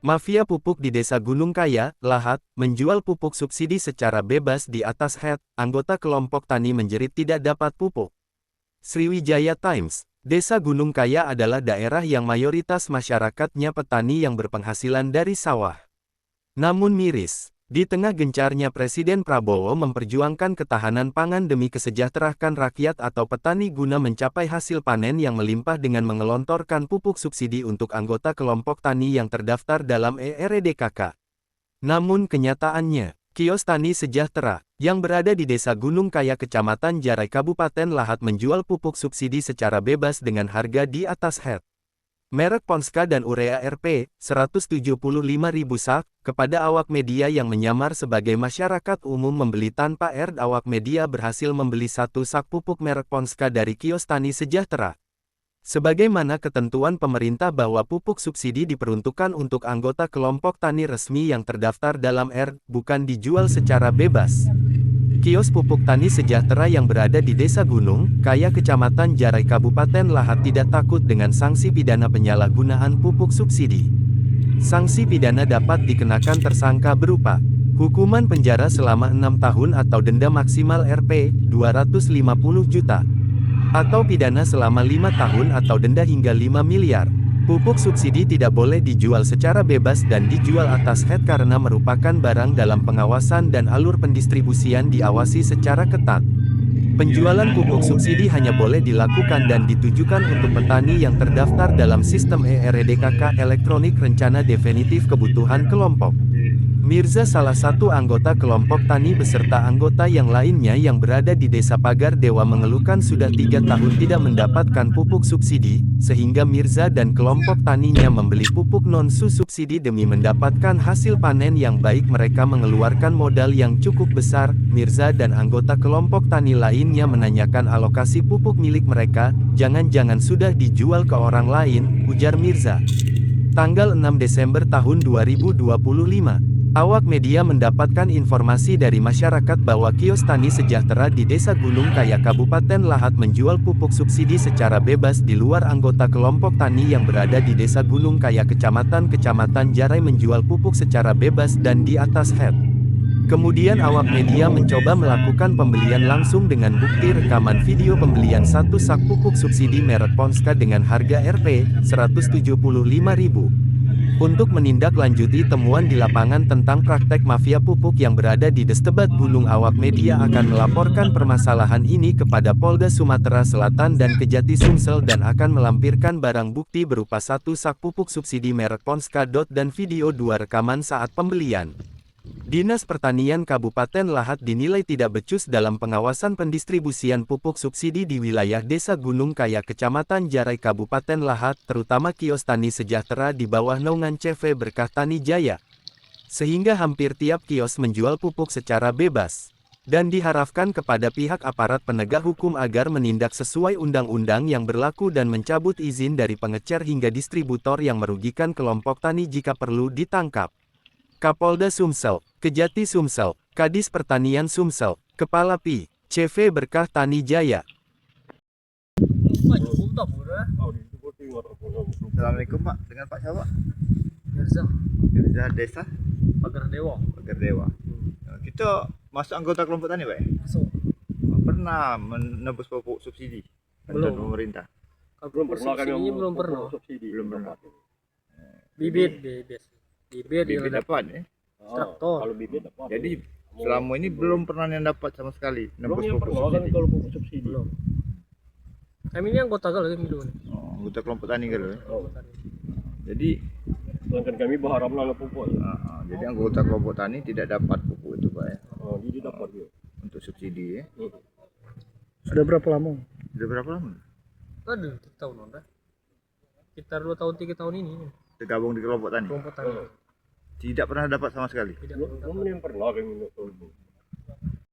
Mafia pupuk di Desa Gunung Kaya, Lahat, menjual pupuk subsidi secara bebas di atas head, anggota kelompok tani menjerit tidak dapat pupuk. Sriwijaya Times, Desa Gunung Kaya adalah daerah yang mayoritas masyarakatnya petani yang berpenghasilan dari sawah. Namun miris, di tengah gencarnya Presiden Prabowo memperjuangkan ketahanan pangan demi kesejahteraan rakyat atau petani guna mencapai hasil panen yang melimpah dengan mengelontorkan pupuk subsidi untuk anggota kelompok tani yang terdaftar dalam ERDKK. Namun kenyataannya, kios Tani Sejahtera, yang berada di Desa Gunung Kaya Kecamatan Jarai Kabupaten Lahat menjual pupuk subsidi secara bebas dengan harga di atas head. Merek Ponska dan Urea RP, 175.000 sak, kepada awak media yang menyamar sebagai masyarakat umum membeli tanpa awak media berhasil membeli satu sak pupuk merek Ponska dari kios Tani Sejahtera. Sebagaimana ketentuan pemerintah bahwa pupuk subsidi diperuntukkan untuk anggota kelompok tani resmi yang terdaftar dalam bukan dijual secara bebas. Kios pupuk Tani Sejahtera yang berada di Desa Gunung Kaya Kecamatan Jarai Kabupaten Lahat tidak takut dengan sanksi pidana penyalahgunaan pupuk subsidi. Sanksi pidana dapat dikenakan tersangka berupa hukuman penjara selama 6 tahun atau denda maksimal Rp. 250 juta, atau pidana selama 5 tahun atau denda hingga 5 miliar. Pupuk subsidi tidak boleh dijual secara bebas dan dijual atas head karena merupakan barang dalam pengawasan dan alur pendistribusian diawasi secara ketat. Penjualan pupuk subsidi hanya boleh dilakukan dan ditujukan untuk petani yang terdaftar dalam sistem ERDKK elektronik rencana definitif kebutuhan kelompok. Mirza salah satu anggota kelompok tani beserta anggota yang lainnya yang berada di Desa Pagar Dewa mengeluhkan sudah 3 tahun tidak mendapatkan pupuk subsidi, sehingga Mirza dan kelompok taninya membeli pupuk non-subsidi demi mendapatkan hasil panen yang baik. Mereka mengeluarkan modal yang cukup besar. Mirza dan anggota kelompok tani lainnya menanyakan alokasi pupuk milik mereka, jangan-jangan sudah dijual ke orang lain, ujar Mirza. Tanggal 6 Desember tahun 2025. Awak media mendapatkan informasi dari masyarakat bahwa kios Tani Sejahtera di Desa Gunung Kaya Kabupaten Lahat menjual pupuk subsidi secara bebas di luar. Anggota kelompok tani yang berada di Desa Gunung Kaya Kecamatan Jarai menjual pupuk secara bebas dan di atas head. Kemudian awak media mencoba melakukan pembelian langsung dengan bukti rekaman video pembelian satu sak pupuk subsidi merek Ponska dengan harga Rp. 175.000. Untuk menindaklanjuti temuan di lapangan tentang praktek mafia pupuk yang berada di Destebat Gunung, awak media akan melaporkan permasalahan ini kepada Polda Sumatera Selatan dan Kejati Sumsel dan akan melampirkan barang bukti berupa satu sak pupuk subsidi merek Ponska. Dan video 2 rekaman saat pembelian. Dinas Pertanian Kabupaten Lahat dinilai tidak becus dalam pengawasan pendistribusian pupuk subsidi di wilayah Desa Gunung Kaya Kecamatan Jarai Kabupaten Lahat, terutama kios Tani Sejahtera di bawah naungan CV Berkah Tani Jaya. Sehingga hampir tiap kios menjual pupuk secara bebas. Dan diharapkan kepada pihak aparat penegak hukum agar menindak sesuai undang-undang yang berlaku dan mencabut izin dari pengecer hingga distributor yang merugikan kelompok tani jika perlu ditangkap. Kapolda Sumsel, Kejati Sumsel, Kadis Pertanian Sumsel, Kepala PI, CV Berkah Tani Jaya. Assalamualaikum Pak, dengan Pak siapa? Mirza, Mirza Desa Pagar Dewa. Pagar Dewa. Kita masuk anggota kelompok tani Pak ya? Masuk. Pernah menebus pupuk subsidi bantuan Belum. pemerintah? Belum pernah kami belum pernah. Belum pernah. Bibit Bibit dapat ya? traktor. Kalau bibit dapat. Jadi selama ini belum pernah yang dapat sama sekali nebus pupuk subsidi. Kalau pupuk subsidi. Belum. Kami ini anggota kalau kami dulu. Anggota kelompok tani kan ya? Oh. Jadi Sedangkan kami berharap lah pupuk. jadi anggota kelompok tani tidak dapat pupuk itu Pak ya? Oh, jadi dapat dia. Untuk subsidi ya? Sudah berapa lama? Sudah berapa lama? Ada 3 tahun udah. Sekitar 2 tahun 3 tahun ini. Tergabung di kelompok tani? Kelompok tani. Tidak pernah dapat sama sekali? Tidak Belum yang pernah kami